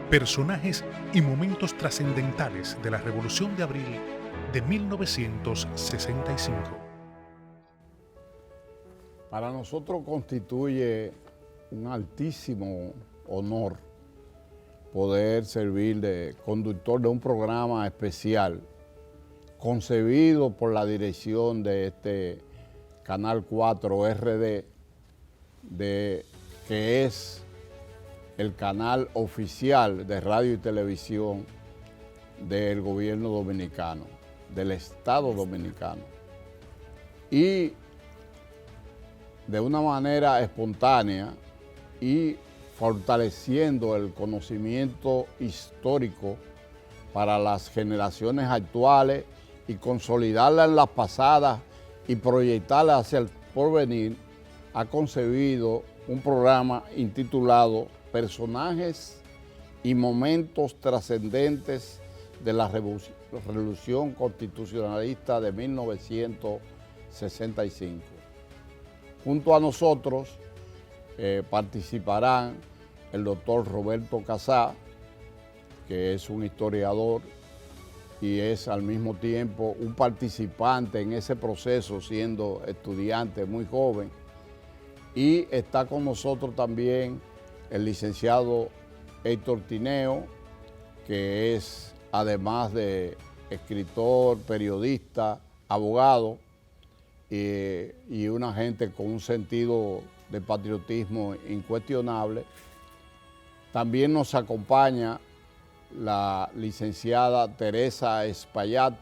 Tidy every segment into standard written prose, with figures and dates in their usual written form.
Personajes y momentos trascendentales de la Revolución de Abril de 1965. Para nosotros constituye un altísimo honor poder servir de conductor de un programa especial concebido por la dirección de este Canal 4 RD, que es el canal oficial de radio y televisión del gobierno dominicano, del Estado dominicano. Y de una manera espontánea y fortaleciendo el conocimiento histórico para las generaciones actuales y consolidarla en las pasadas y proyectarla hacia el porvenir, ha concebido un programa intitulado Personajes y momentos trascendentes de la Revolución Constitucionalista de 1965. Junto a nosotros participarán el doctor Roberto Casá, que es un historiador y es al mismo tiempo un participante en ese proceso, siendo estudiante muy joven. Y está con nosotros también el licenciado Héctor Tineo, que es, además de escritor, periodista, abogado, y una gente con un sentido de patriotismo incuestionable. También nos acompaña la licenciada Teresa Espaillat,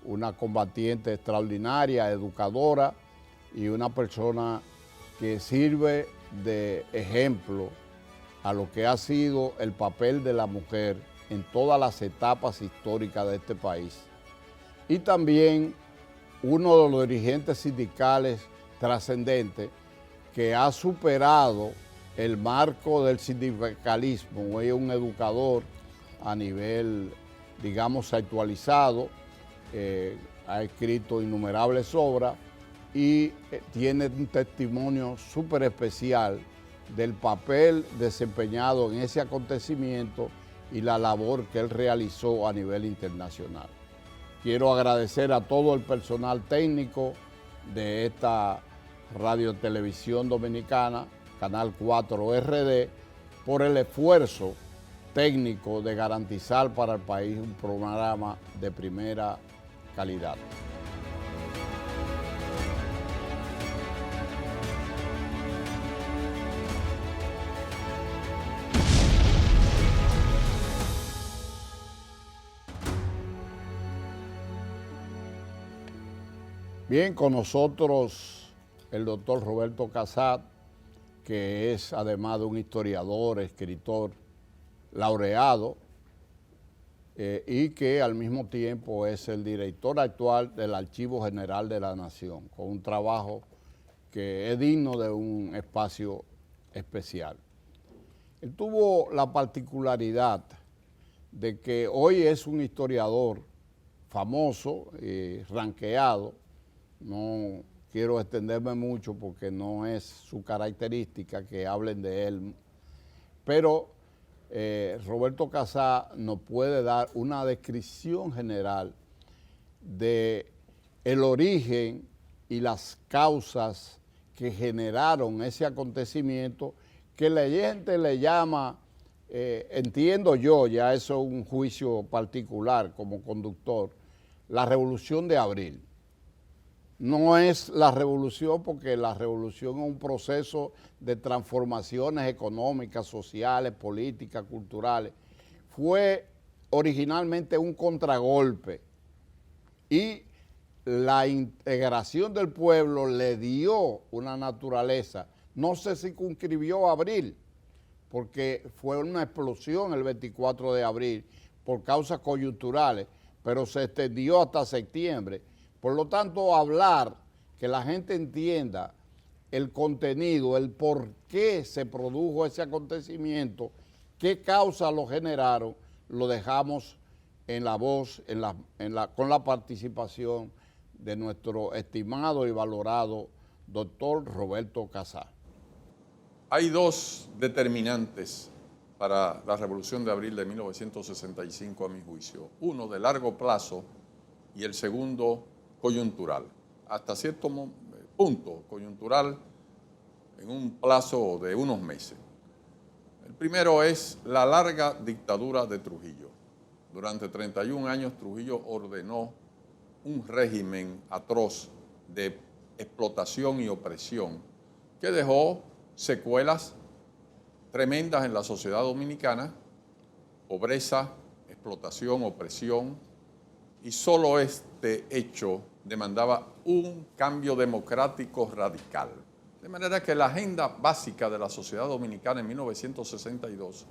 una combatiente extraordinaria, educadora y una persona que sirve de ejemplo a lo que ha sido el papel de la mujer en todas las etapas históricas de este país. Y también uno de los dirigentes sindicales trascendentes que ha superado el marco del sindicalismo, es un educador a nivel, digamos, actualizado, ha escrito innumerables obras y tiene un testimonio súper especial del papel desempeñado en ese acontecimiento y la labor que él realizó a nivel internacional. Quiero agradecer a todo el personal técnico de esta Radio Televisión Dominicana, Canal 4 RD, por el esfuerzo técnico de garantizar para el país un programa de primera calidad. Bien, con nosotros el doctor Roberto Casá, que es además de un historiador, escritor, laureado, y que al mismo tiempo es el director actual del Archivo General de la Nación, con un trabajo que es digno de un espacio especial. Él tuvo la particularidad de que hoy es un historiador famoso y ranqueado. No quiero extenderme mucho porque no es su característica que hablen de él, pero Roberto Casá nos puede dar una descripción general de el origen y las causas que generaron ese acontecimiento que la gente le llama, entiendo yo, ya eso es un juicio particular como conductor, la Revolución de Abril. No es la revolución porque la revolución es un proceso de transformaciones económicas, sociales, políticas, culturales. Fue originalmente un contragolpe y la integración del pueblo le dio una naturaleza. No se circunscribió a abril porque fue una explosión el 24 de abril por causas coyunturales, pero se extendió hasta septiembre. Por lo tanto, hablar, que la gente entienda el contenido, el por qué se produjo ese acontecimiento, qué causas lo generaron, lo dejamos en la voz, con la participación de nuestro estimado y valorado doctor Roberto Casá. Hay dos determinantes para la Revolución de Abril de 1965, a mi juicio. Uno de largo plazo y el segundo coyuntural. Hasta cierto punto coyuntural en un plazo de unos meses. El primero es la larga dictadura de Trujillo. Durante 31 años Trujillo ordenó un régimen atroz de explotación y opresión que dejó secuelas tremendas en la sociedad dominicana, pobreza, explotación, opresión, y solo este hecho demandaba un cambio democrático radical. De manera que la agenda básica de la sociedad dominicana en 1962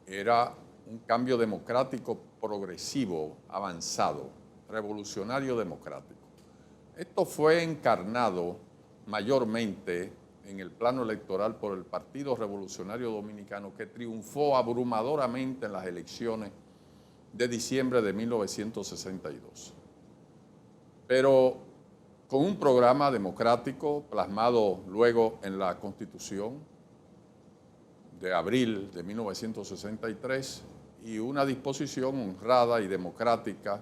era un cambio democrático progresivo, avanzado, revolucionario democrático. Esto fue encarnado mayormente en el plano electoral por el Partido Revolucionario Dominicano, que triunfó abrumadoramente en las elecciones de diciembre de 1962. Pero con un programa democrático plasmado luego en la Constitución de abril de 1963 y una disposición honrada y democrática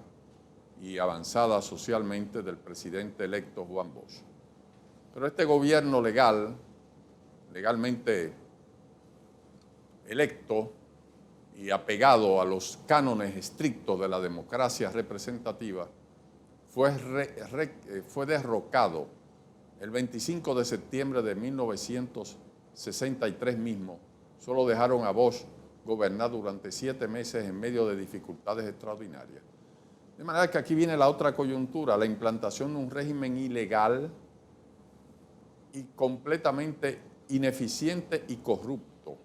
y avanzada socialmente del presidente electo Juan Bosch. Pero este gobierno legalmente electo y apegado a los cánones estrictos de la democracia representativa, fue derrocado el 25 de septiembre de 1963 mismo. Solo dejaron a Bosch gobernar durante 7 meses en medio de dificultades extraordinarias. De manera que aquí viene la otra coyuntura, la implantación de un régimen ilegal y completamente ineficiente y corrupto,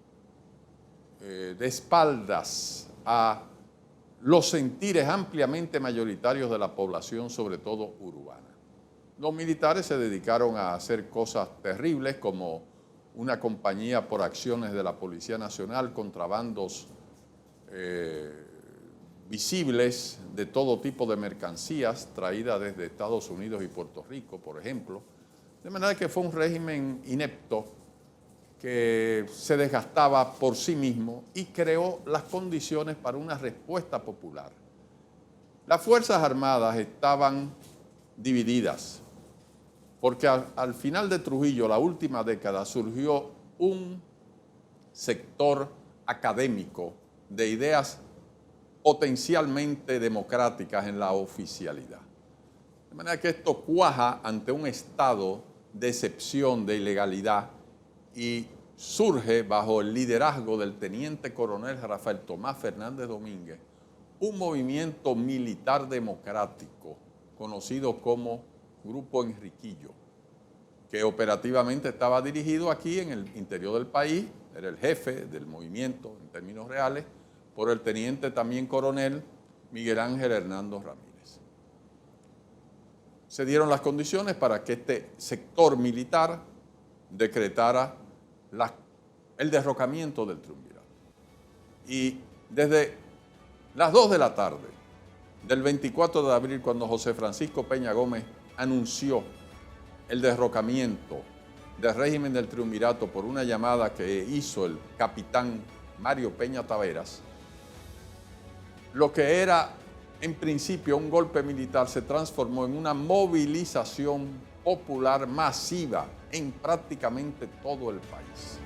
de espaldas a los sentires ampliamente mayoritarios de la población, sobre todo urbana. Los militares se dedicaron a hacer cosas terribles como una compañía por acciones de la Policía Nacional, contrabandos visibles de todo tipo de mercancías traídas desde Estados Unidos y Puerto Rico, por ejemplo. De manera que fue un régimen inepto que se desgastaba por sí mismo y creó las condiciones para una respuesta popular. Las Fuerzas Armadas estaban divididas, porque al final de Trujillo, la última década, surgió un sector académico de ideas potencialmente democráticas en la oficialidad. De manera que esto cuaja ante un estado de excepción, de ilegalidad, y surge bajo el liderazgo del teniente coronel Rafael Tomás Fernández Domínguez un movimiento militar democrático conocido como Grupo Enriquillo, que operativamente estaba dirigido aquí en el interior del país, era el jefe del movimiento en términos reales, por el teniente también coronel Miguel Ángel Hernando Ramírez. Se dieron las condiciones para que este sector militar decretara el derrocamiento del triunvirato. Y desde las 2 de la tarde del 24 de abril, cuando José Francisco Peña Gómez anunció el derrocamiento del régimen del triunvirato por una llamada que hizo el capitán Mario Peña Taveras, lo que era en principio un golpe militar se transformó en una movilización popular masiva en prácticamente todo el país.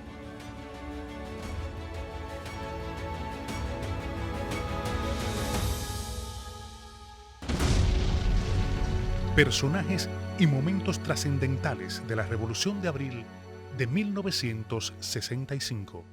Personajes y momentos trascendentales de la Revolución de Abril de 1965.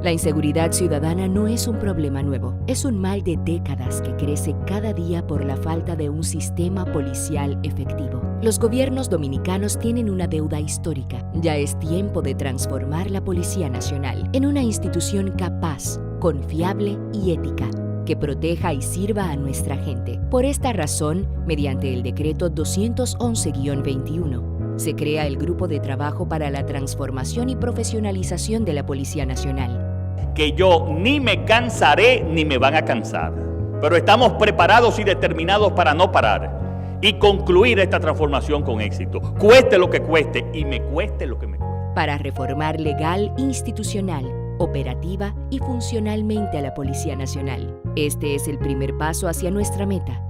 La inseguridad ciudadana no es un problema nuevo, es un mal de décadas que crece cada día por la falta de un sistema policial efectivo. Los gobiernos dominicanos tienen una deuda histórica. Ya es tiempo de transformar la Policía Nacional en una institución capaz, confiable y ética, que proteja y sirva a nuestra gente. Por esta razón, mediante el decreto 211-21, se crea el Grupo de Trabajo para la Transformación y Profesionalización de la Policía Nacional. Que yo ni me cansaré ni me van a cansar, pero estamos preparados y determinados para no parar y concluir esta transformación con éxito, cueste lo que cueste y me cueste lo que me cueste. para reformar legal, institucional, operativa y funcionalmente a la Policía Nacional. Este es el primer paso hacia nuestra meta,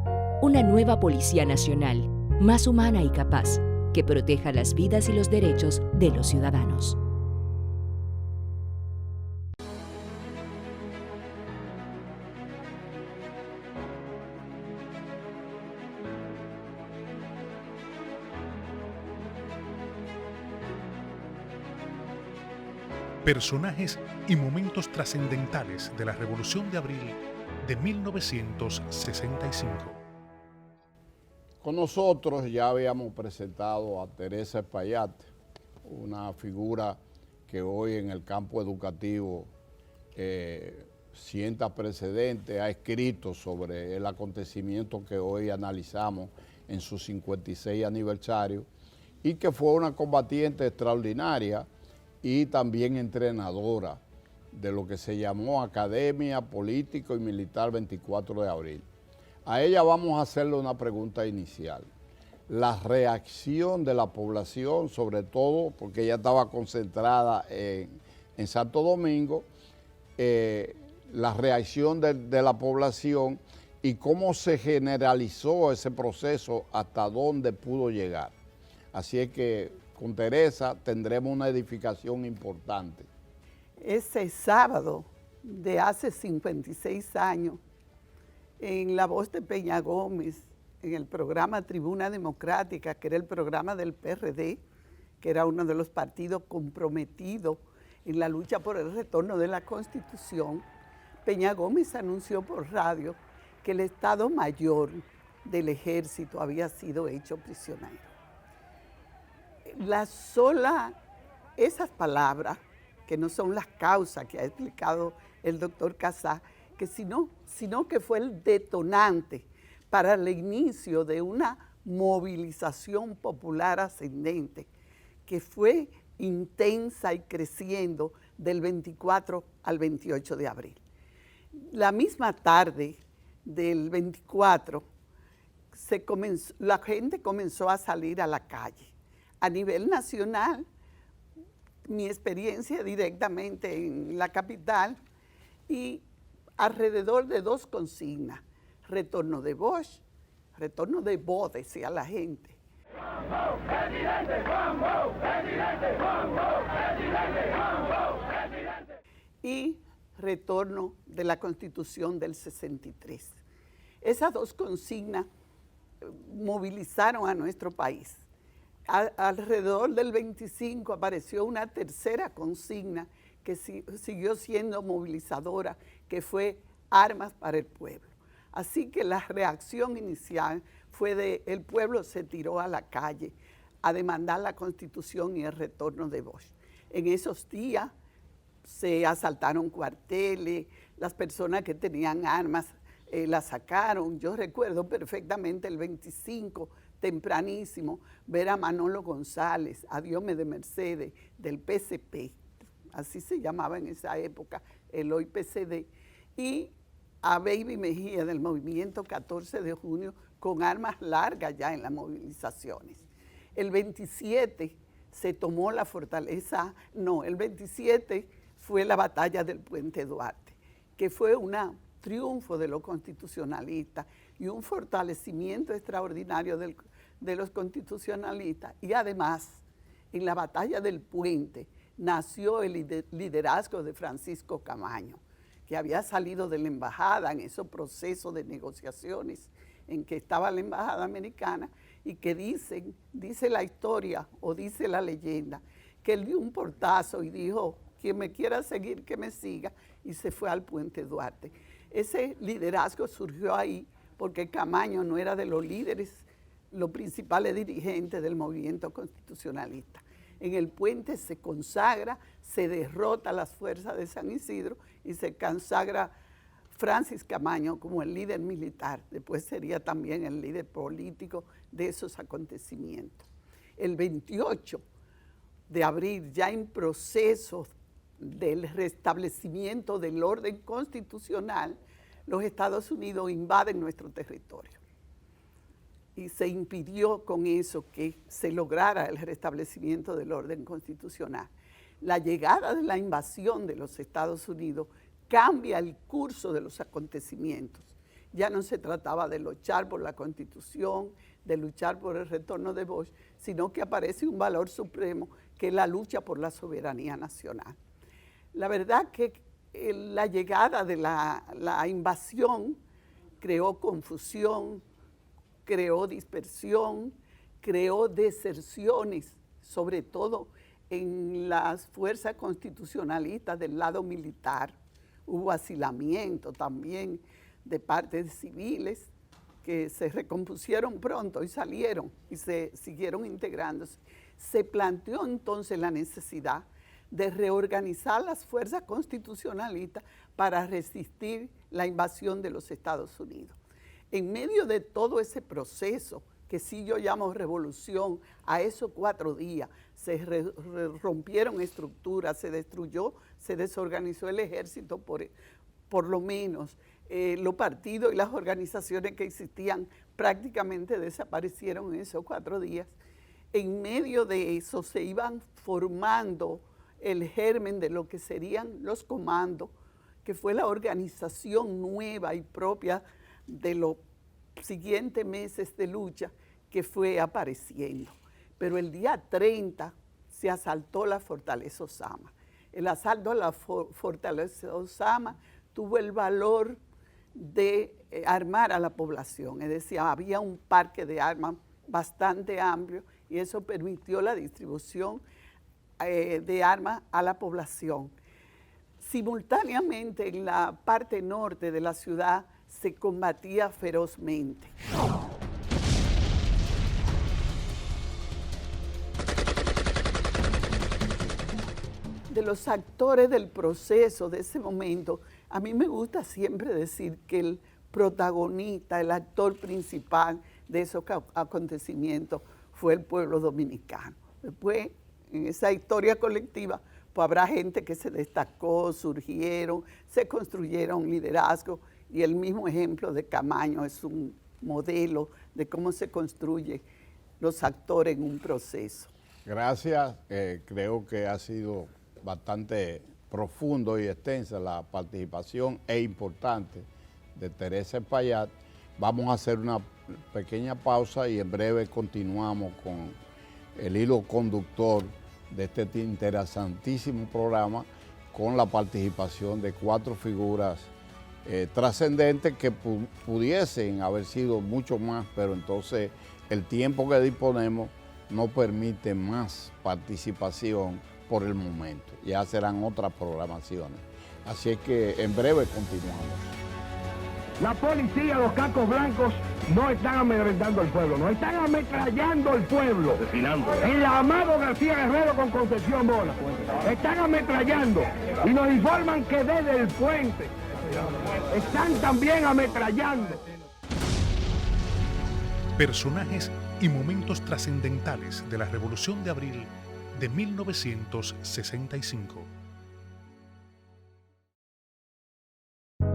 una nueva Policía Nacional, más humana y capaz, que proteja las vidas y los derechos de los ciudadanos. Personajes y momentos trascendentales de la Revolución de Abril de 1965. Con nosotros ya habíamos presentado a Teresa Espaillat, una figura que hoy en el campo educativo sienta precedente, ha escrito sobre el acontecimiento que hoy analizamos en su 56 aniversario y que fue una combatiente extraordinaria y también entrenadora de lo que se llamó Academia Político y Militar 24 de Abril. A ella vamos a hacerle una pregunta inicial. La reacción de la población, sobre todo porque ella estaba concentrada en Santo Domingo, la reacción de la población y cómo se generalizó ese proceso hasta dónde pudo llegar. Así es que con Teresa tendremos una edificación importante. Ese sábado de hace 56 años, en la voz de Peña Gómez, en el programa Tribuna Democrática, que era el programa del PRD, que era uno de los partidos comprometidos en la lucha por el retorno de la Constitución, Peña Gómez anunció por radio que el Estado Mayor del Ejército había sido hecho prisionero. Esas palabras, que no son las causas que ha explicado el doctor Casá, sino que fue el detonante para el inicio de una movilización popular ascendente, que fue intensa y creciendo del 24 al 28 de abril. La misma tarde del 24, la gente comenzó a salir a la calle. A nivel nacional, mi experiencia directamente en la capital y alrededor de 2 consignas: retorno de Bosch, retorno de Bo, decía la gente. Juan Bo, presidente, Juan Bo, presidente, Juan Bo, presidente, Juan Bo, presidente. Y retorno de la Constitución del 63. Esas 2 consignas movilizaron a nuestro país. Alrededor del 25 apareció una tercera consigna que siguió siendo movilizadora, que fue armas para el pueblo. Así que la reacción inicial fue el pueblo se tiró a la calle a demandar la Constitución y el retorno de Bosch. En esos días se asaltaron cuarteles, las personas que tenían armas las sacaron. Yo recuerdo perfectamente el 25, tempranísimo, ver a Manolo González, a Diome de Mercedes, del PCP, así se llamaba en esa época, el hoy PCD, y a Baby Mejía del movimiento 14 de junio con armas largas ya en las movilizaciones. El 27 se tomó la fortaleza, el 27 fue la batalla del Puente Duarte, que fue un triunfo de los constitucionalistas y un fortalecimiento extraordinario de los constitucionalistas. Y además, en la batalla del Puente nació el liderazgo de Francisco Camaño, que había salido de la embajada en esos procesos de negociaciones en que estaba la embajada americana y que dice la historia o dice la leyenda, que él dio un portazo y dijo: quien me quiera seguir, que me siga, y se fue al Puente Duarte. Ese liderazgo surgió ahí porque Camaño no era de los líderes, los principales dirigentes del movimiento constitucionalista. En el Puente se consagra, se derrota a las fuerzas de San Isidro y se consagra Francis Camaño como el líder militar. Después sería también el líder político de esos acontecimientos. El 28 de abril, ya en proceso del restablecimiento del orden constitucional, los Estados Unidos invaden nuestro territorio. Y se impidió con eso que se lograra el restablecimiento del orden constitucional. La llegada de la invasión de los Estados Unidos cambia el curso de los acontecimientos. Ya no se trataba de luchar por la Constitución, de luchar por el retorno de Bosch, sino que aparece un valor supremo que es la lucha por la soberanía nacional. La verdad que la llegada de la invasión creó confusión, creó dispersión, creó deserciones, sobre todo en las fuerzas constitucionalistas del lado militar. Hubo asilamiento también de partes civiles que se recompusieron pronto y salieron y se siguieron integrándose. Se planteó entonces la necesidad de reorganizar las fuerzas constitucionalistas para resistir la invasión de los Estados Unidos. En medio de todo ese proceso, que sí yo llamo revolución, a esos 4 días se rompieron estructuras, se destruyó, se desorganizó el ejército, por lo menos los partidos y las organizaciones que existían prácticamente desaparecieron en esos 4 días. En medio de eso se iban formando el germen de lo que serían los comandos, que fue la organización nueva y propia de los siguientes meses de lucha que fue apareciendo. Pero el día 30 se asaltó la Fortaleza Osama. El asalto a la Fortaleza Osama tuvo el valor de armar a la población, es decir, había un parque de armas bastante amplio y eso permitió la distribución de armas a la población. Simultáneamente en la parte norte de la ciudad se combatía ferozmente. De los actores del proceso de ese momento, a mí me gusta siempre decir que el protagonista, el actor principal de esos acontecimientos fue el pueblo dominicano. Después, en esa historia colectiva, pues habrá gente que se destacó, surgieron, se construyeron liderazgos, y el mismo ejemplo de Camaño es un modelo de cómo se construyen los actores en un proceso. Gracias, creo que ha sido bastante profundo y extensa la participación e importante de Teresa Espaillat. Vamos a hacer una pequeña pausa y en breve continuamos con el hilo conductor de este interesantísimo programa con la participación de 4 figuras trascendentes que pudiesen haber sido mucho más, pero entonces el tiempo que disponemos no permite más participación por el momento. Ya serán otras programaciones. Así es que en breve continuamos. La policía, los cascos blancos, no están amedrentando al pueblo, no están ametrallando al pueblo. En la Amado García Guerrero con Concepción Bola, están ametrallando y nos informan que desde el puente están también ametrallando. Personajes y momentos trascendentales de la Revolución de Abril de 1965.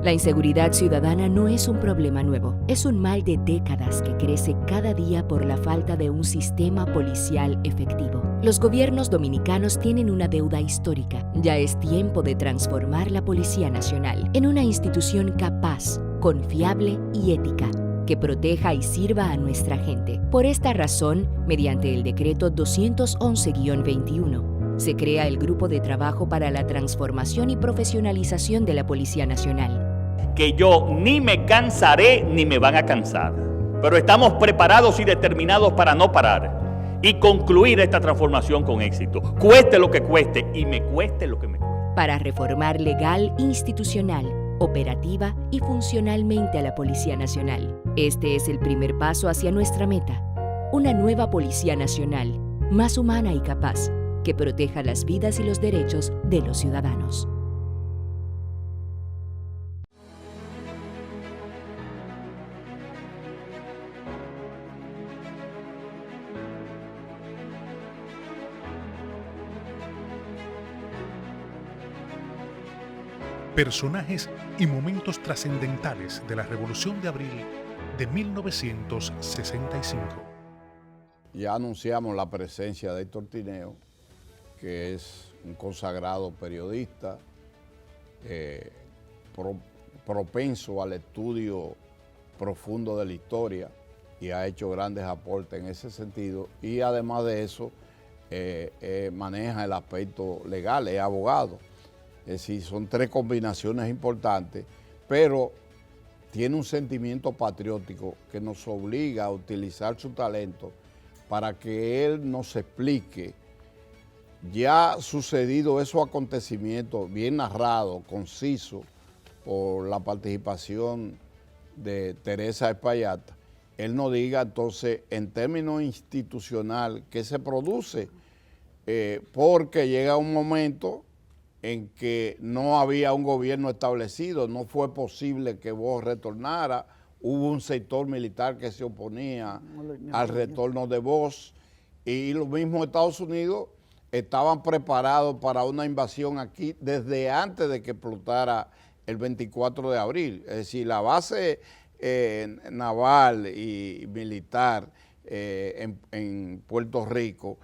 La inseguridad ciudadana no es un problema nuevo, es un mal de décadas que crece cada día por la falta de un sistema policial efectivo. Los gobiernos dominicanos tienen una deuda histórica. Ya es tiempo de transformar la Policía Nacional en una institución capaz, confiable y ética, que proteja y sirva a nuestra gente. Por esta razón, mediante el decreto 211-21, se crea el Grupo de Trabajo para la Transformación y Profesionalización de la Policía Nacional. Que yo ni me cansaré ni me van a cansar, pero estamos preparados y determinados para no parar y concluir esta transformación con éxito, cueste lo que cueste y me cueste lo que me cueste. Para reformar legal, institucional, operativa y funcionalmente a la Policía Nacional. Este es el primer paso hacia nuestra meta, una nueva Policía Nacional, más humana y capaz, que proteja las vidas y los derechos de los ciudadanos. Personajes y momentos trascendentales de la Revolución de Abril de 1965. Ya anunciamos la presencia de Héctor Tineo, que es un consagrado periodista, propenso al estudio profundo de la historia y ha hecho grandes aportes en ese sentido. Y además de eso, maneja el aspecto legal, es abogado. Es decir, son tres combinaciones importantes, pero tiene un sentimiento patriótico que nos obliga a utilizar su talento para que él nos explique, ya sucedido esos acontecimientos, bien narrado, conciso, por la participación de Teresa Espaillata, él nos diga entonces en términos institucional qué se produce, porque llega un momento en que no había un gobierno establecido, no fue posible que Bosch retornara, hubo un sector militar que se oponía al retorno de Bosch, y los mismos Estados Unidos estaban preparados para una invasión aquí desde antes de que explotara el 24 de abril. Es decir, la base naval y militar en Puerto Rico,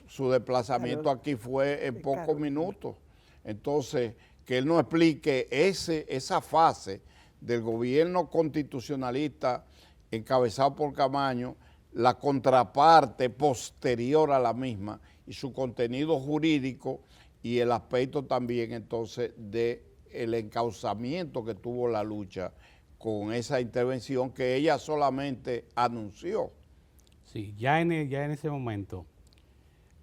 su desplazamiento aquí fue en pocos minutos. Entonces, que él nos explique esa fase del gobierno constitucionalista encabezado por Camaño, la contraparte posterior a la misma y su contenido jurídico y el aspecto también entonces del encauzamiento que tuvo la lucha con esa intervención que ella solamente anunció. Sí, ya en ese momento,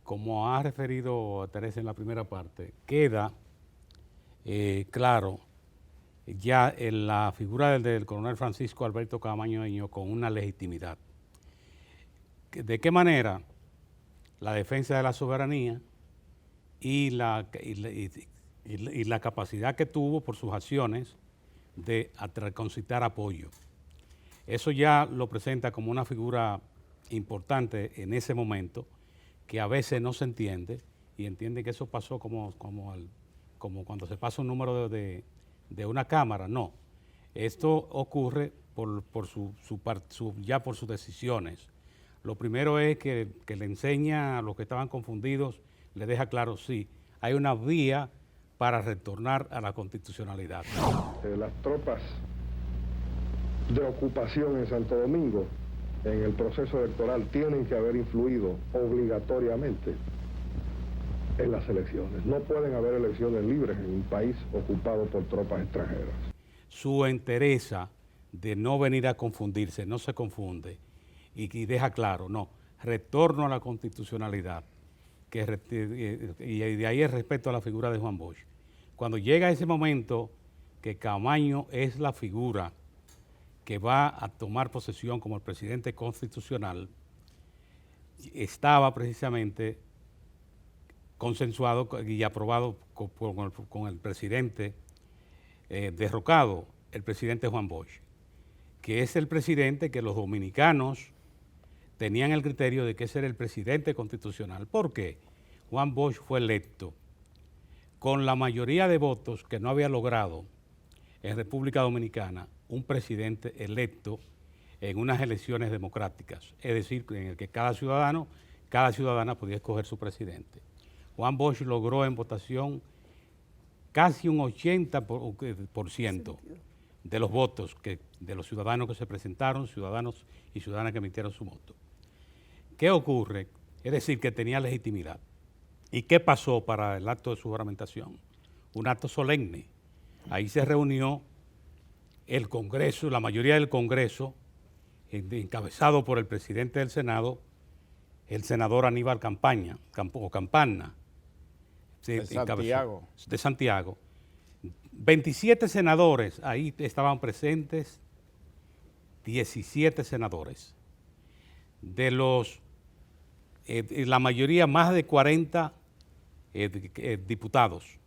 como ha referido Teresa en la primera parte, queda claro ya en la figura del coronel Francisco Alberto Camaño Eño con una legitimidad. ¿De qué manera? La defensa de la soberanía y la capacidad que tuvo por sus acciones de concitar apoyo. Eso ya lo presenta como una figura importante en ese momento, que a veces no se entiende, y entiende que eso pasó como cuando se pasa un número de una cámara. No, esto ocurre por sus decisiones. Lo primero es que le enseña a los que estaban confundidos, le deja claro, sí, hay una vía para retornar a la constitucionalidad. Las tropas de ocupación en Santo Domingo en el proceso electoral tienen que haber influido obligatoriamente en las elecciones. No pueden haber elecciones libres en un país ocupado por tropas extranjeras. Su entereza de no venir a confundirse, no se confunde, y deja claro, no, retorno a la constitucionalidad, y de ahí el respeto a la figura de Juan Bosch. Cuando llega ese momento que Camaño es la figura que va a tomar posesión como el presidente constitucional, estaba precisamente consensuado y aprobado con el presidente derrocado, el presidente Juan Bosch, que es el presidente que los dominicanos tenían el criterio de que ese era el presidente constitucional. ¿Por qué? Juan Bosch fue electo con la mayoría de votos que no había logrado en República Dominicana un presidente electo en unas elecciones democráticas, es decir, en el que cada ciudadana podía escoger su presidente. Juan Bosch logró en votación casi un 80% de los votos de los ciudadanos que se presentaron, ciudadanos y ciudadanas que emitieron su voto. ¿Qué ocurre? Es decir, que tenía legitimidad. ¿Y qué pasó para el acto de su juramentación? Un acto solemne. Ahí se reunió el Congreso, la mayoría del Congreso, encabezado por el presidente del Senado, el senador Aníbal Campana, de Santiago. 27 senadores, ahí estaban presentes 17 senadores. De los, la mayoría, más de 40 diputados.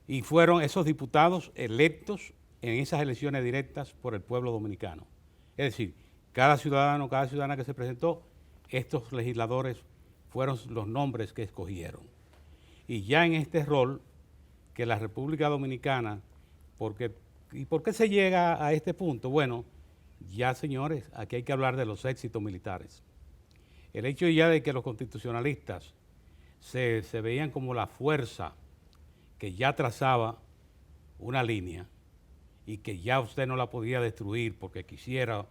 Y fueron esos diputados electos en esas elecciones directas por el pueblo dominicano. Es decir, cada ciudadano, cada ciudadana que se presentó, estos legisladores fueron los nombres que escogieron. Y ya en este rol, que la República Dominicana, ¿y por qué se llega a este punto? Bueno, ya señores, aquí hay que hablar de los éxitos militares. El hecho ya de que los constitucionalistas se veían como la fuerza que ya trazaba una línea y que ya usted no la podía destruir porque quisiera,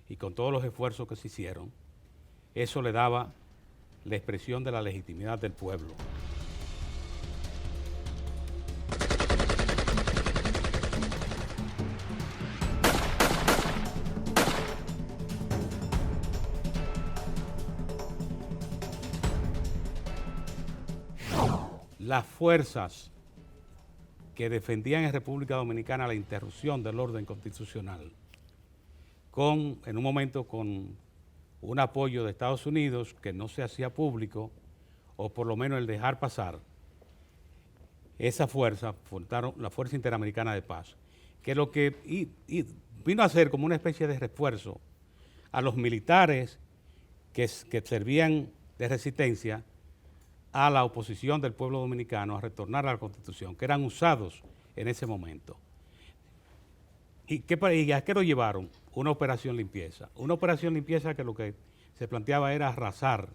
y con todos los esfuerzos que se hicieron, eso le daba la expresión de la legitimidad del pueblo. Las fuerzas que defendían en República Dominicana la interrupción del orden constitucional, en un momento con un apoyo de Estados Unidos que no se hacía público, o por lo menos el dejar pasar, esa fuerza, fundaron la Fuerza Interamericana de Paz, que lo que vino a ser como una especie de refuerzo a los militares que servían de resistencia a la oposición del pueblo dominicano a retornar a la Constitución, que eran usados en ese momento. ¿Y a qué lo llevaron? Una operación limpieza. Una operación limpieza que lo que se planteaba era arrasar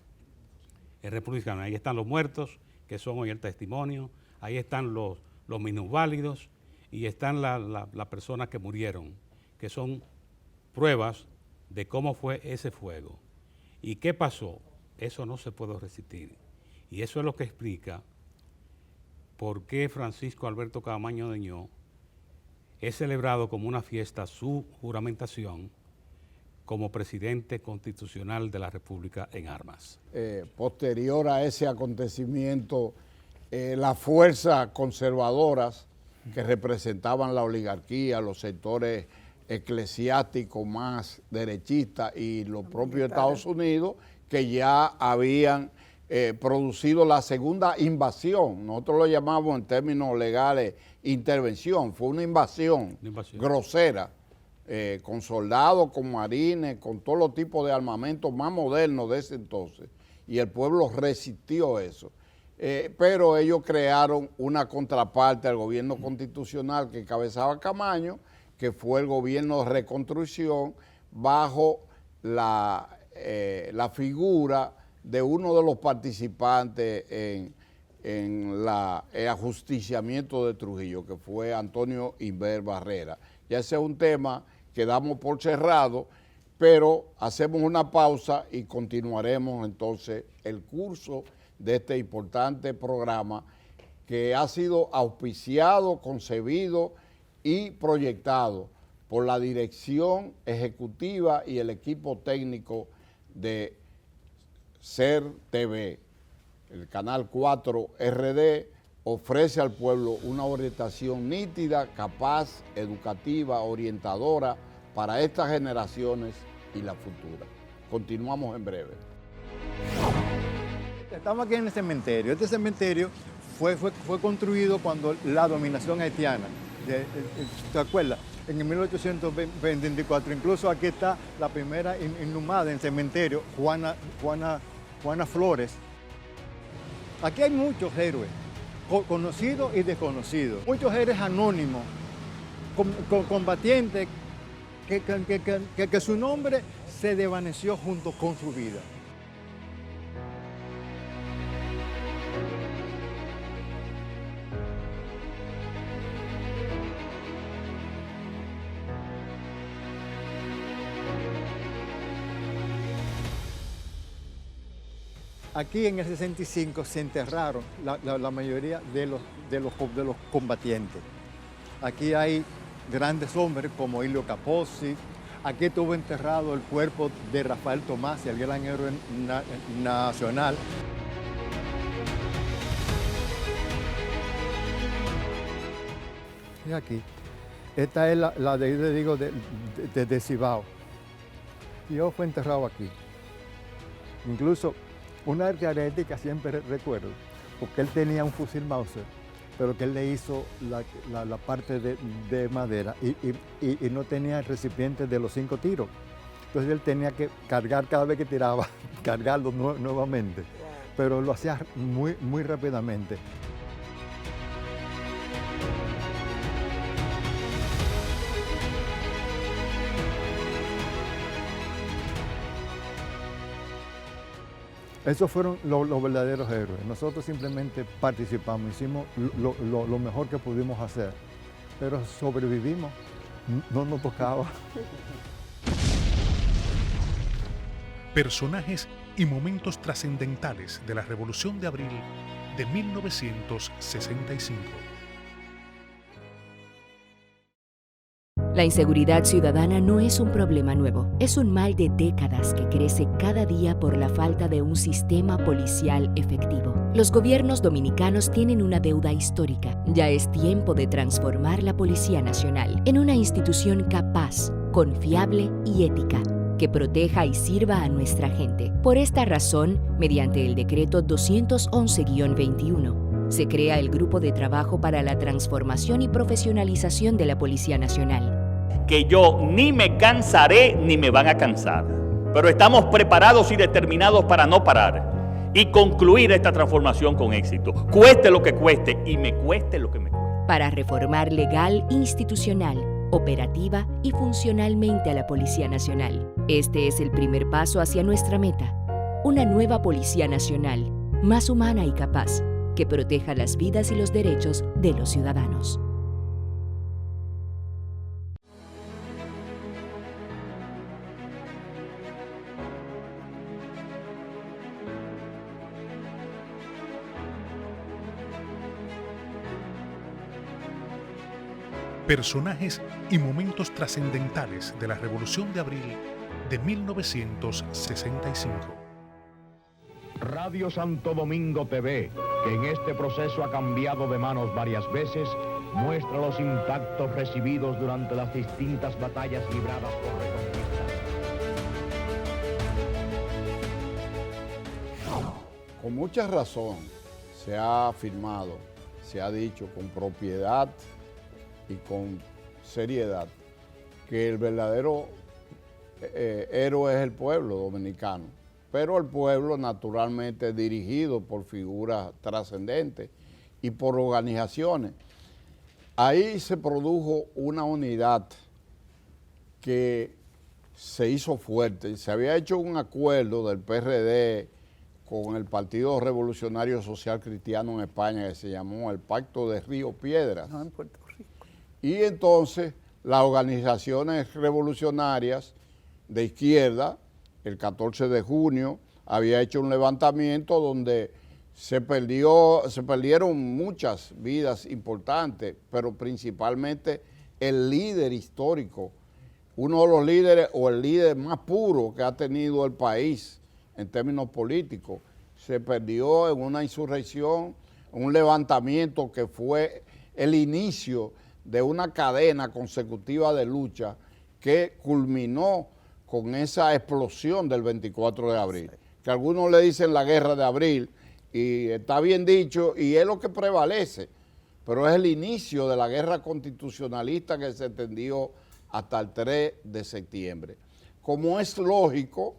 el republicano. Ahí están los muertos, que son hoy el testimonio, ahí están los minusválidos y están las personas que murieron, que son pruebas de cómo fue ese fuego. ¿Y qué pasó? Eso no se puede resistir. Y eso es lo que explica por qué Francisco Alberto Caamaño Deñó es celebrado como una fiesta su juramentación como presidente constitucional de la República en armas. Posterior a ese acontecimiento, las fuerzas conservadoras que representaban la oligarquía, los sectores eclesiásticos más derechistas y los propios Estados Unidos, que ya habían producido la segunda invasión. Nosotros lo llamamos en términos legales intervención. Fue una invasión grosera, con soldados, con marines, con todos los tipos de armamentos más modernos de ese entonces. Y el pueblo resistió eso. Pero ellos crearon una contraparte al gobierno constitucional que encabezaba Camaño, que fue el gobierno de reconstrucción bajo la figura de uno de los participantes en el ajusticiamiento de Trujillo, que fue Antonio Inver Barrera. Ya ese es un tema que damos por cerrado, pero hacemos una pausa y continuaremos entonces el curso de este importante programa que ha sido auspiciado, concebido y proyectado por la dirección ejecutiva y el equipo técnico de SER TV. El canal 4 RD ofrece al pueblo una orientación nítida, capaz, educativa, orientadora para estas generaciones y la futura. Continuamos en breve. Estamos aquí en el cementerio. Este cementerio fue construido cuando la dominación haitiana, ¿te acuerdas? En el 1824, incluso aquí está la primera inhumada en cementerio, Juana Flores. Aquí hay muchos héroes, conocidos y desconocidos, muchos héroes anónimos, combatientes, que su nombre se desvaneció junto con su vida. Aquí en el 65 se enterraron la mayoría de los combatientes. Aquí hay grandes hombres como Ilio Capozzi. Aquí estuvo enterrado el cuerpo de Rafael Tomás, el gran héroe nacional. Y aquí, esta es la de Cibao. Yo fue enterrado aquí. Incluso una característica siempre recuerdo, porque él tenía un fusil Mauser, pero que él le hizo la parte de madera y no tenía el recipiente de los 5 tiros. Entonces él tenía que cargar cada vez que tiraba, cargarlo nuevamente, pero lo hacía muy rápidamente. Esos fueron los verdaderos héroes. Nosotros simplemente participamos, hicimos lo mejor que pudimos hacer, pero sobrevivimos, no nos tocaba. Personajes y momentos trascendentales de la Revolución de Abril de 1965. La inseguridad ciudadana no es un problema nuevo, es un mal de décadas que crece cada día por la falta de un sistema policial efectivo. Los gobiernos dominicanos tienen una deuda histórica. Ya es tiempo de transformar la Policía Nacional en una institución capaz, confiable y ética, que proteja y sirva a nuestra gente. Por esta razón, mediante el decreto 211-21, se crea el Grupo de Trabajo para la Transformación y Profesionalización de la Policía Nacional. Que yo ni me cansaré ni me van a cansar. Pero estamos preparados y determinados para no parar y concluir esta transformación con éxito. Cueste lo que cueste y me cueste lo que me cueste. Para reformar legal, institucional, operativa y funcionalmente a la Policía Nacional. Este es el primer paso hacia nuestra meta. Una nueva Policía Nacional, más humana y capaz, que proteja las vidas y los derechos de los ciudadanos. Personajes y momentos trascendentales de la Revolución de Abril de 1965. Radio Santo Domingo TV, que en este proceso ha cambiado de manos varias veces, muestra los impactos recibidos durante las distintas batallas libradas por Reconquista. Con mucha razón se ha afirmado, se ha dicho con propiedad y con seriedad que el verdadero héroe es el pueblo dominicano, pero el pueblo naturalmente dirigido por figuras trascendentes y por organizaciones. Ahí se produjo una unidad que se hizo fuerte. Se había hecho un acuerdo del PRD con el Partido Revolucionario Social Cristiano en España que se llamó el Pacto de Río Piedras. No, en Puerto Rico. Y entonces las organizaciones revolucionarias de izquierda, el 14 de junio, había hecho un levantamiento donde se perdieron muchas vidas importantes, pero principalmente el líder histórico, uno de los líderes o el líder más puro que ha tenido el país en términos políticos, se perdió en una insurrección, un levantamiento que fue el inicio de una cadena consecutiva de lucha que culminó con esa explosión del 24 de abril, que algunos le dicen la guerra de abril, y está bien dicho, y es lo que prevalece, pero es el inicio de la guerra constitucionalista que se extendió hasta el 3 de septiembre. Como es lógico,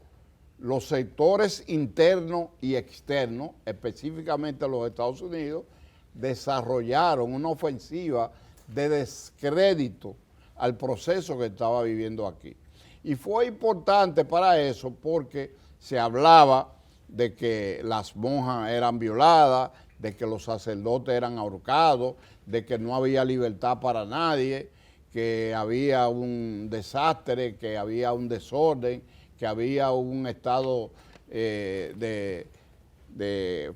los sectores internos y externos, específicamente los Estados Unidos, desarrollaron una ofensiva de descrédito al proceso que estaba viviendo aquí. Y fue importante para eso porque se hablaba de que las monjas eran violadas, de que los sacerdotes eran ahorcados, de que no había libertad para nadie, que había un desastre, que había un desorden, que había un estado de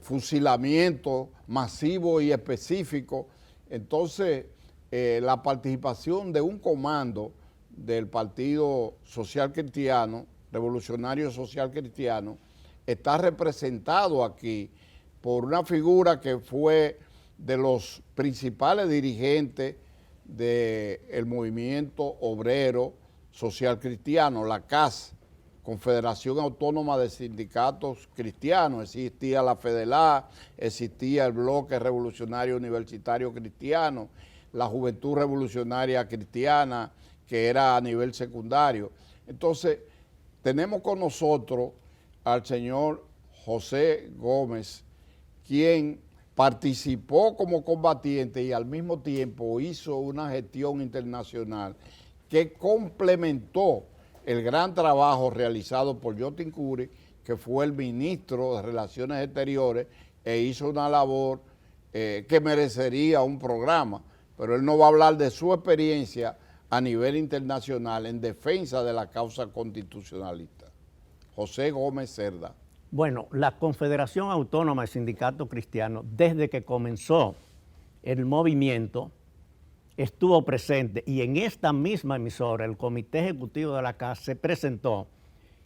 fusilamiento masivo y específico. Entonces, la participación de un comando del Partido Social Cristiano, Revolucionario Social Cristiano, está representado aquí por una figura que fue de los principales dirigentes del movimiento obrero social cristiano, la CAS, Confederación Autónoma de Sindicatos Cristianos. Existía la FEDELA, existía el Bloque Revolucionario Universitario Cristiano, la Juventud Revolucionaria Cristiana, que era a nivel secundario. Entonces, tenemos con nosotros al señor José Gómez, quien participó como combatiente y al mismo tiempo hizo una gestión internacional que complementó el gran trabajo realizado por Jotin Curi que fue el ministro de Relaciones Exteriores e hizo una labor que merecería un programa, pero él no va a hablar de su experiencia a nivel internacional en defensa de la causa constitucionalista. José Gómez Cerda. Bueno, la Confederación Autónoma de Sindicatos Cristianos, desde que comenzó el movimiento, estuvo presente, y en esta misma emisora el Comité Ejecutivo de la CAS se presentó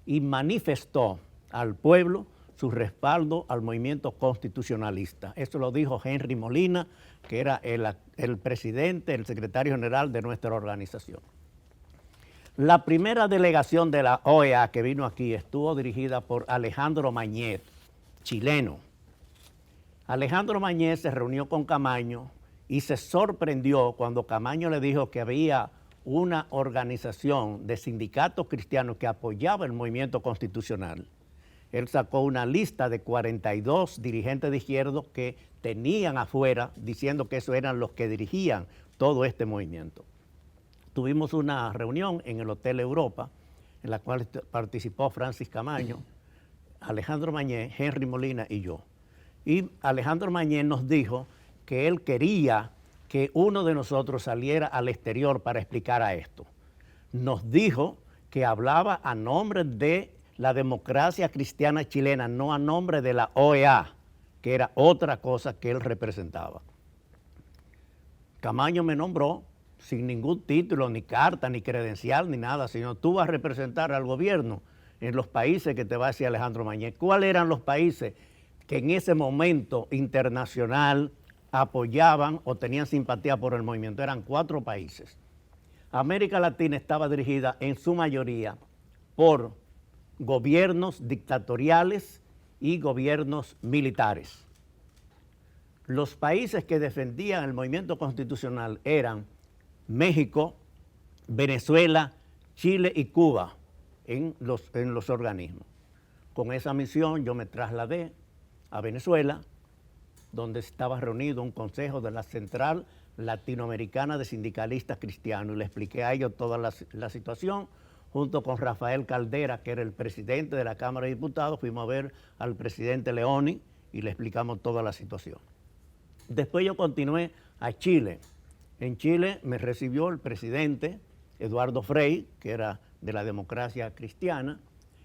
y manifestó al pueblo su respaldo al movimiento constitucionalista. Eso lo dijo Henry Molina, que era el presidente, el secretario general de nuestra organización. La primera delegación de la OEA que vino aquí estuvo dirigida por Alejandro Mañez, chileno. Alejandro Mañez se reunió con Camaño y se sorprendió cuando Camaño le dijo que había una organización de sindicatos cristianos que apoyaba el movimiento constitucional. Él sacó una lista de 42 dirigentes de izquierda que tenían afuera, diciendo que esos eran los que dirigían todo este movimiento. Tuvimos una reunión en el Hotel Europa, en la cual participó Francis Camaño, Alejandro Mañez, Henry Molina y yo. Y Alejandro Mañez nos dijo que él quería que uno de nosotros saliera al exterior para explicar a esto. Nos dijo que hablaba a nombre de la democracia cristiana chilena, no a nombre de la OEA, que era otra cosa que él representaba. Camaño me nombró sin ningún título, ni carta, ni credencial, ni nada, sino tú vas a representar al gobierno en los países que te va a decir Alejandro Mañez. ¿Cuáles eran los países que en ese momento internacional apoyaban o tenían simpatía por el movimiento? Eran 4 países. América Latina estaba dirigida en su mayoría por gobiernos dictatoriales y gobiernos militares. Los países que defendían el movimiento constitucional eran México, Venezuela, Chile y Cuba en los organismos. Con esa misión yo me trasladé a Venezuela, donde estaba reunido un consejo de la Central Latinoamericana de Sindicalistas Cristianos, y le expliqué a ellos toda la situación. Junto con Rafael Caldera, que era el presidente de la Cámara de Diputados, fuimos a ver al presidente Leoni y le explicamos toda la situación. Después yo continué a Chile. En Chile me recibió el presidente Eduardo Frei, que era de la democracia cristiana.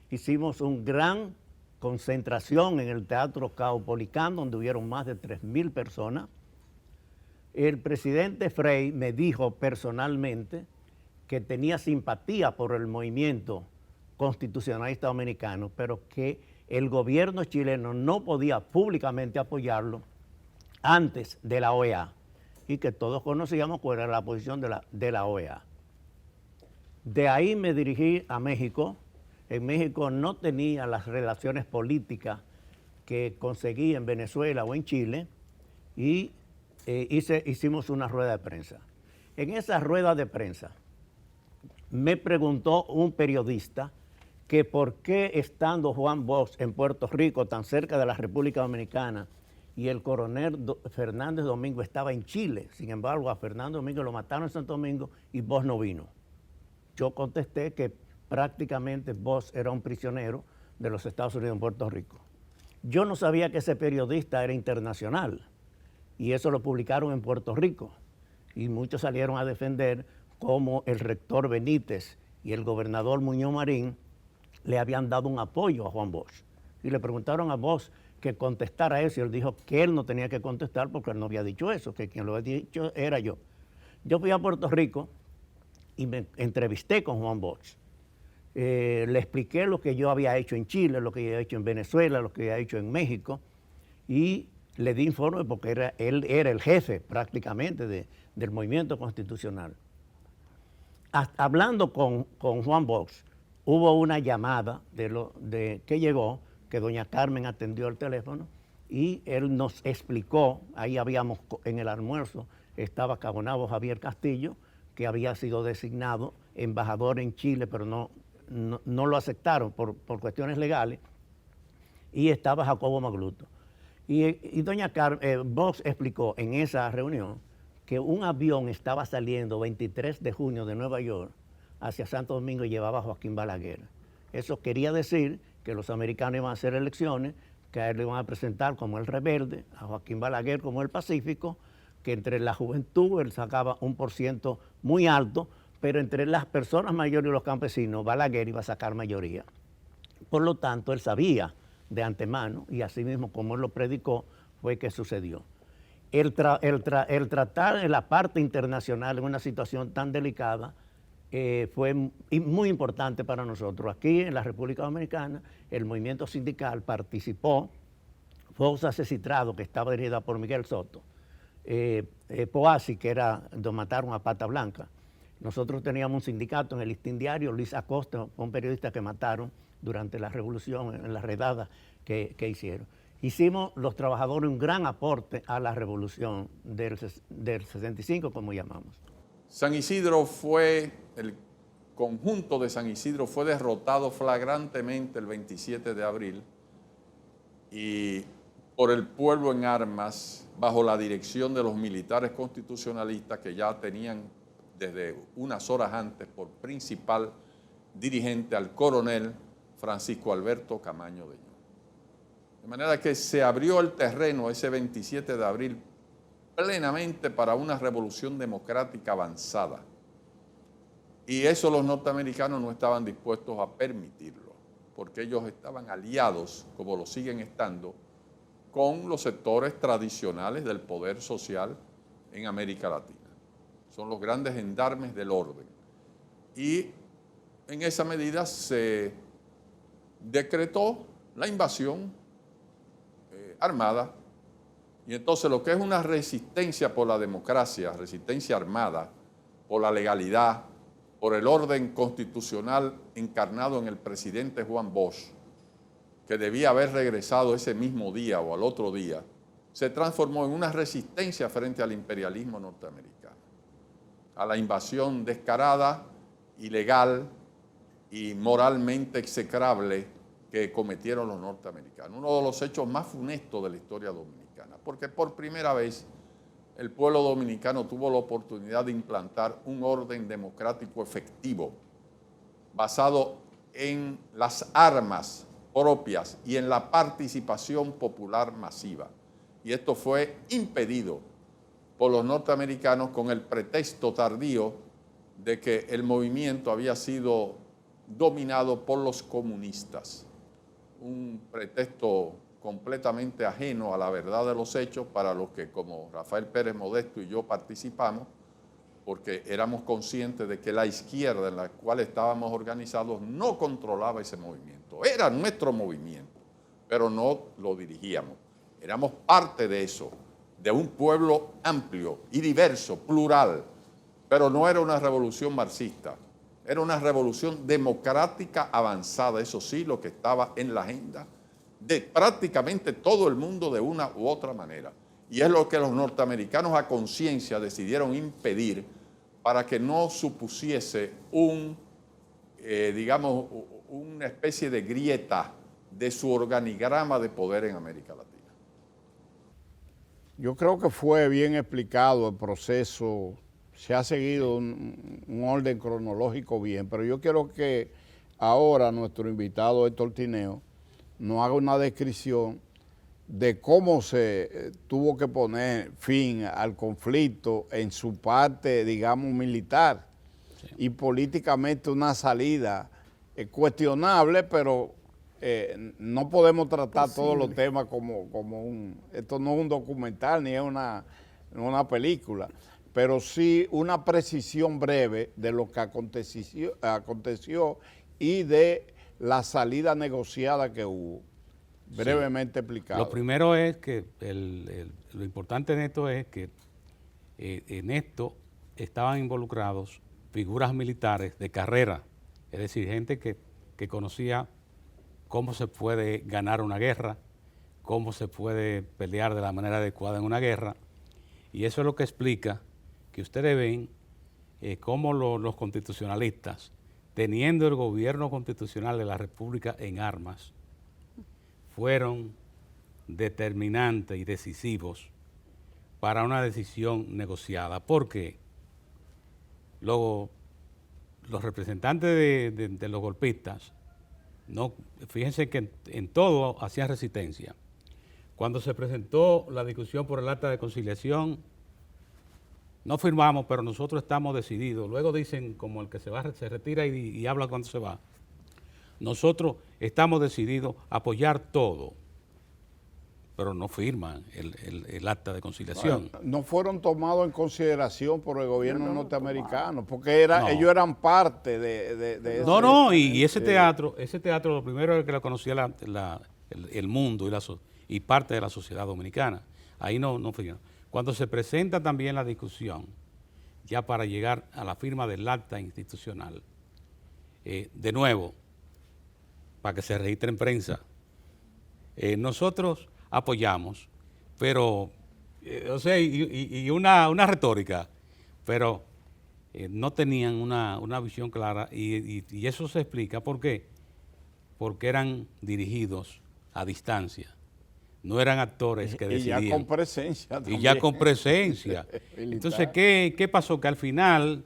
Hicimos una gran concentración en el Teatro Caupolicán, donde hubieron más de 3.000 personas. El presidente Frei me dijo personalmente que tenía simpatía por el movimiento constitucionalista dominicano, pero que el gobierno chileno no podía públicamente apoyarlo antes de la OEA, y que todos conocíamos cuál era la posición de la OEA. De ahí me dirigí a México. En México no tenía las relaciones políticas que conseguí en Venezuela o en Chile, y hicimos una rueda de prensa. En esa rueda de prensa me preguntó un periodista que por qué, estando Juan Bosch en Puerto Rico, tan cerca de la República Dominicana, y el coronel Fernández Domingo estaba en Chile. Sin embargo, a Fernando Domingo lo mataron en Santo Domingo y Bosch no vino. Yo contesté que prácticamente Bosch era un prisionero de los Estados Unidos en Puerto Rico. Yo no sabía que ese periodista era internacional, y eso lo publicaron en Puerto Rico, y muchos salieron a defender cómo el rector Benítez y el gobernador Muñoz Marín le habían dado un apoyo a Juan Bosch. Y le preguntaron a Bosch que contestara eso, y él dijo que él no tenía que contestar porque él no había dicho eso, que quien lo había dicho era yo. Yo fui a Puerto Rico y me entrevisté con Juan Bosch. Le expliqué lo que yo había hecho en Chile, lo que yo había hecho en Venezuela, lo que había hecho en México, y le di informe porque él era el jefe prácticamente del movimiento constitucional. Hablando con Juan Bosch, hubo una llamada que llegó, que doña Carmen atendió el teléfono, y él nos explicó, ahí habíamos en el almuerzo, estaba Cabonabo Javier Castillo, que había sido designado embajador en Chile, pero no lo aceptaron por cuestiones legales, y estaba Jacobo Magluto. Y doña Bosch explicó en esa reunión que un avión estaba saliendo 23 de junio de Nueva York hacia Santo Domingo y llevaba a Joaquín Balaguer. Eso quería decir que los americanos iban a hacer elecciones, que a él le iban a presentar como el rebelde, a Joaquín Balaguer como el pacífico, que entre la juventud él sacaba un % muy alto, pero entre las personas mayores y los campesinos, Balaguer iba a sacar mayoría. Por lo tanto, él sabía de antemano, y así mismo como él lo predicó, fue que sucedió. El tratar en la parte internacional en una situación tan delicada fue muy importante para nosotros. Aquí en la República Dominicana, el movimiento sindical participó, Fuerza Cecitrado, que estaba dirigida por Miguel Soto, Poasi, que era donde mataron a Pata Blanca. Nosotros teníamos un sindicato en el Listín Diario, Luis Acosta, un periodista que mataron durante la revolución, en la redada que hicieron. Hicimos los trabajadores un gran aporte a la revolución del 65, como llamamos. San Isidro el conjunto de San Isidro fue derrotado flagrantemente el 27 de abril y por el pueblo en armas, bajo la dirección de los militares constitucionalistas que ya tenían desde unas horas antes por principal dirigente al coronel Francisco Alberto Camaño de Ño. De manera que se abrió el terreno ese 27 de abril plenamente para una revolución democrática avanzada. Y eso los norteamericanos no estaban dispuestos a permitirlo, porque ellos estaban aliados, como lo siguen estando, con los sectores tradicionales del poder social en América Latina. Son los grandes gendarmes del orden. Y en esa medida se decretó la invasión armada. Y entonces lo que es una resistencia por la democracia, resistencia armada, por la legalidad, por el orden constitucional encarnado en el presidente Juan Bosch, que debía haber regresado ese mismo día o al otro día, se transformó en una resistencia frente al imperialismo norteamericano, a la invasión descarada, ilegal y moralmente execrable que cometieron los norteamericanos. Uno de los hechos más funestos de la historia dominicana, porque por primera vez el pueblo dominicano tuvo la oportunidad de implantar un orden democrático efectivo, basado en las armas propias y en la participación popular masiva. Y esto fue impedido por los norteamericanos con el pretexto tardío de que el movimiento había sido dominado por los comunistas. Un pretexto completamente ajeno a la verdad de los hechos para los que, como Rafael Pérez Modesto y yo, participamos, porque éramos conscientes de que la izquierda en la cual estábamos organizados no controlaba ese movimiento. Era nuestro movimiento, pero no lo dirigíamos. Éramos parte de eso, de un pueblo amplio y diverso, plural, pero no era una revolución marxista. Era una revolución democrática avanzada, eso sí, lo que estaba en la agenda de prácticamente todo el mundo de una u otra manera. Y es lo que los norteamericanos a conciencia decidieron impedir para que no supusiese digamos, una especie de grieta de su organigrama de poder en América Latina. Yo creo que fue bien explicado el proceso, se ha seguido un orden cronológico bien, pero yo quiero que ahora nuestro invitado Héctor Tineo nos haga una descripción de cómo se tuvo que poner fin al conflicto en su parte, digamos, militar, sí, y políticamente una salida cuestionable, pero no podemos tratar todos los temas como esto no es un documental ni es una película, pero sí una precisión breve de lo que aconteció y de la salida negociada que hubo, brevemente explicado. Lo primero es que lo importante en esto es que en esto estaban involucrados figuras militares de carrera, es decir, gente que conocía cómo se puede ganar una guerra, cómo se puede pelear de la manera adecuada en una guerra, y eso es lo que explica que ustedes ven cómo los constitucionalistas, teniendo el gobierno constitucional de la República en armas, fueron determinantes y decisivos para una decisión negociada. Porque los representantes de los golpistas No, fíjense que en todo hacían resistencia. Cuando se presentó la discusión por el acta de conciliación, no firmamos, pero nosotros estamos decididos. Luego dicen, como el que se va, se retira y habla cuando se va. Nosotros estamos decididos a apoyar todo, pero no firman el acta de conciliación. Bueno, no fueron tomados en consideración por el gobierno norteamericano, porque ellos eran parte de ese... No, y ese teatro, lo primero es que lo conocía el mundo y parte de la sociedad dominicana. Ahí no firman. Cuando se presenta también la discusión, ya para llegar a la firma del acta institucional, de nuevo, para que se registre en prensa, nosotros apoyamos, pero, o sea, y una retórica, pero no tenían una visión clara y eso se explica, ¿por qué? Porque eran dirigidos a distancia. No eran actores que decidían. Y ya con presencia también. Y ya con presencia. Entonces, ¿qué pasó? Que al final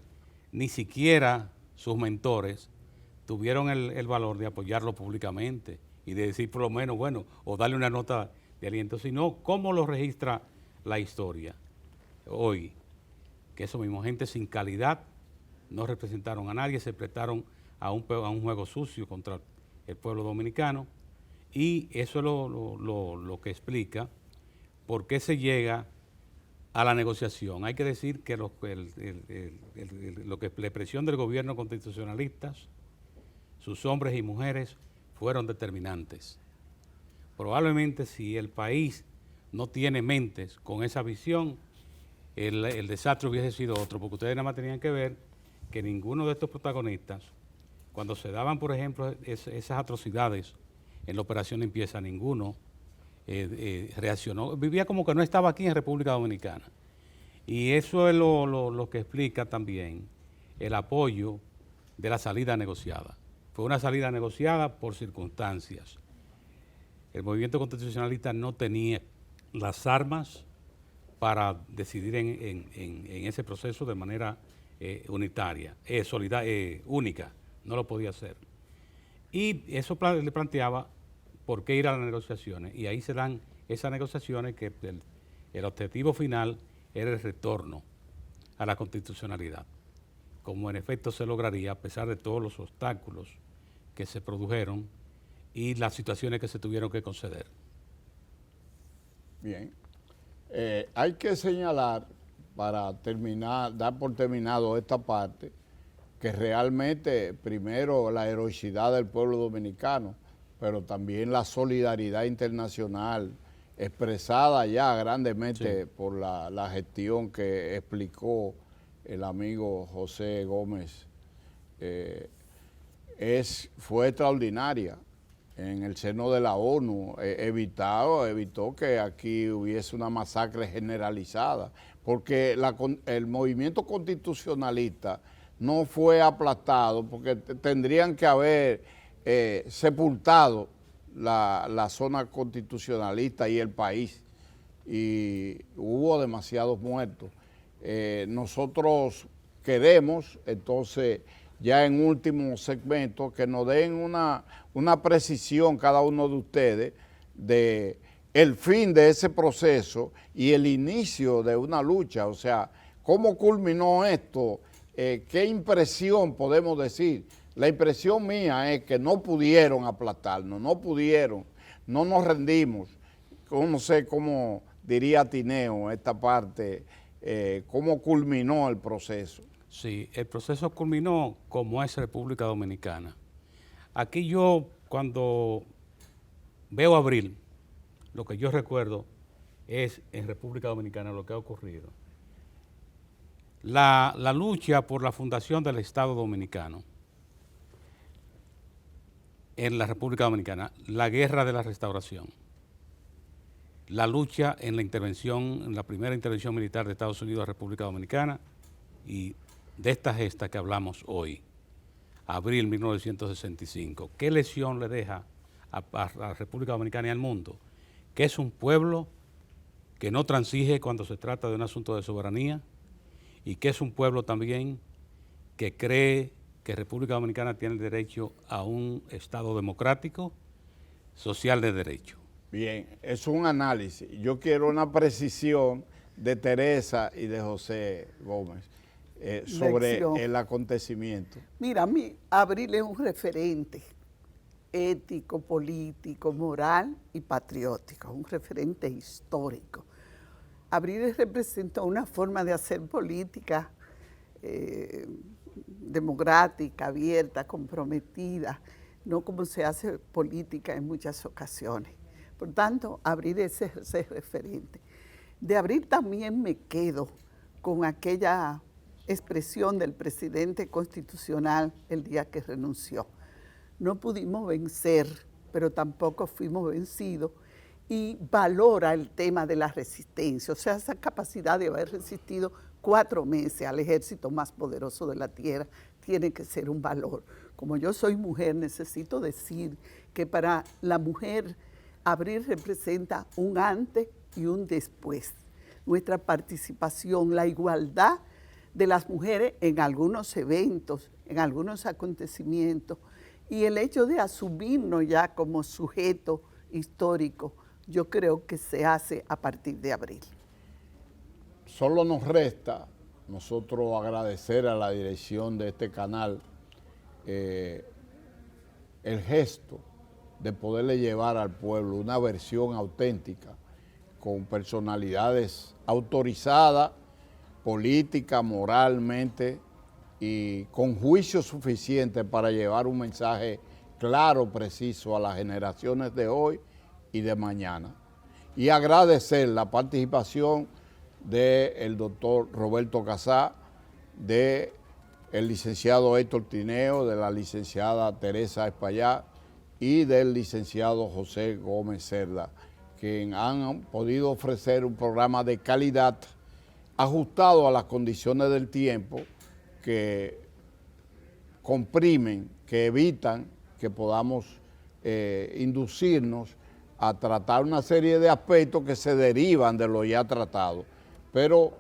ni siquiera sus mentores tuvieron el valor de apoyarlo públicamente y de decir por lo menos, bueno, o darle una nota de aliento, sino cómo lo registra la historia hoy. Que eso mismo, gente sin calidad, no representaron a nadie, se prestaron a un juego sucio contra el pueblo dominicano. Y eso es lo que explica por qué se llega a la negociación. Hay que decir que la presión del gobierno constitucionalistas, sus hombres y mujeres, fueron determinantes. Probablemente si el país no tiene mentes con esa visión, el desastre hubiese sido otro, porque ustedes nada más tenían que ver que ninguno de estos protagonistas, cuando se daban, por ejemplo, esas atrocidades, en la operación Limpieza, ninguno reaccionó. Vivía como que no estaba aquí en República Dominicana. Y eso es lo que explica también el apoyo de la salida negociada. Fue una salida negociada por circunstancias. El movimiento constitucionalista no tenía las armas para decidir en ese proceso de manera unitaria, única. No lo podía hacer. Y eso le planteaba por qué ir a las negociaciones. Y ahí se dan esas negociaciones que el objetivo final era el retorno a la constitucionalidad. Como en efecto se lograría a pesar de todos los obstáculos que se produjeron y las situaciones que se tuvieron que conceder. Bien. Hay que señalar, para terminar, dar por terminado esta parte, que realmente, primero, la heroicidad del pueblo dominicano, pero también la solidaridad internacional expresada ya grandemente por la gestión que explicó el amigo José Gómez, fue extraordinaria. En el seno de la ONU evitó que aquí hubiese una masacre generalizada, porque el movimiento constitucionalista no fue aplastado, porque tendrían que haber sepultado la zona constitucionalista y el país, y hubo demasiados muertos. Nosotros queremos, entonces, ya en último segmento, que nos den una precisión cada uno de ustedes de el fin de ese proceso y el inicio de una lucha, o sea, cómo culminó esto, qué impresión podemos decir. La impresión mía es que no pudieron aplastarnos, no nos rendimos. No sé cómo diría Tineo esta parte, cómo culminó el proceso. Sí, el proceso culminó como es República Dominicana. Aquí yo, cuando veo Abril, lo que yo recuerdo es en República Dominicana lo que ha ocurrido. La lucha por la fundación del Estado Dominicano en la República Dominicana, la guerra de la restauración, la lucha en la primera intervención militar de Estados Unidos a República Dominicana y de esta gesta que hablamos hoy, abril 1965. ¿Qué lección le deja a la República Dominicana y al mundo? Que es un pueblo que no transige cuando se trata de un asunto de soberanía y que es un pueblo también que cree que República Dominicana tiene el derecho a un Estado democrático, social de derecho. Bien, es un análisis. Yo quiero una precisión de Teresa y de José Gómez sobre el acontecimiento. Mira, a mí Abril es un referente ético, político, moral y patriótico, un referente histórico. Abril representó una forma de hacer política democrática, abierta, comprometida, no como se hace política en muchas ocasiones. Por tanto, Abril es ese referente. De Abril también me quedo con aquella expresión del presidente constitucional el día que renunció. No pudimos vencer, pero tampoco fuimos vencidos, y valora el tema de la resistencia, o sea, esa capacidad de haber resistido 4 meses al ejército más poderoso de la tierra tiene que ser un valor. Como yo soy mujer, necesito decir que para la mujer Abril representa un antes y un después. Nuestra participación, la igualdad de las mujeres en algunos eventos, en algunos acontecimientos, y el hecho de asumirnos ya como sujeto histórico, yo creo que se hace a partir de Abril. Solo nos resta nosotros agradecer a la dirección de este canal el gesto de poderle llevar al pueblo una versión auténtica con personalidades autorizadas, política, moralmente, y con juicio suficiente para llevar un mensaje claro, preciso a las generaciones de hoy y de mañana. Y agradecer la participación del doctor Roberto Casá, del licenciado Héctor Tineo, de la licenciada Teresa Espaillá y del licenciado José Gómez Cerda, que han podido ofrecer un programa de calidad ajustado a las condiciones del tiempo, que comprimen, que evitan que podamos inducirnos a tratar una serie de aspectos que se derivan de lo ya tratado. Pero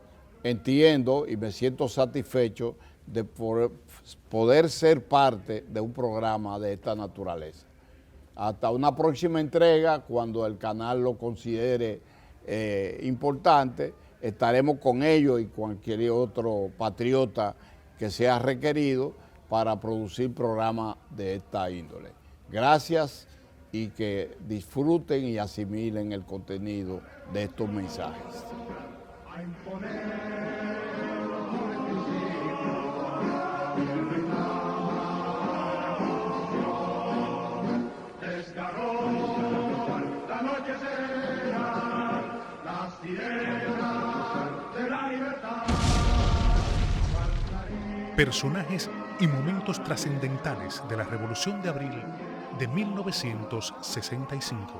entiendo y me siento satisfecho de poder ser parte de un programa de esta naturaleza. Hasta una próxima entrega, cuando el canal lo considere importante, estaremos con ellos y cualquier otro patriota que sea requerido para producir programas de esta índole. Gracias y que disfruten y asimilen el contenido de estos mensajes. Personajes y momentos trascendentales de la Revolución de Abril de 1965.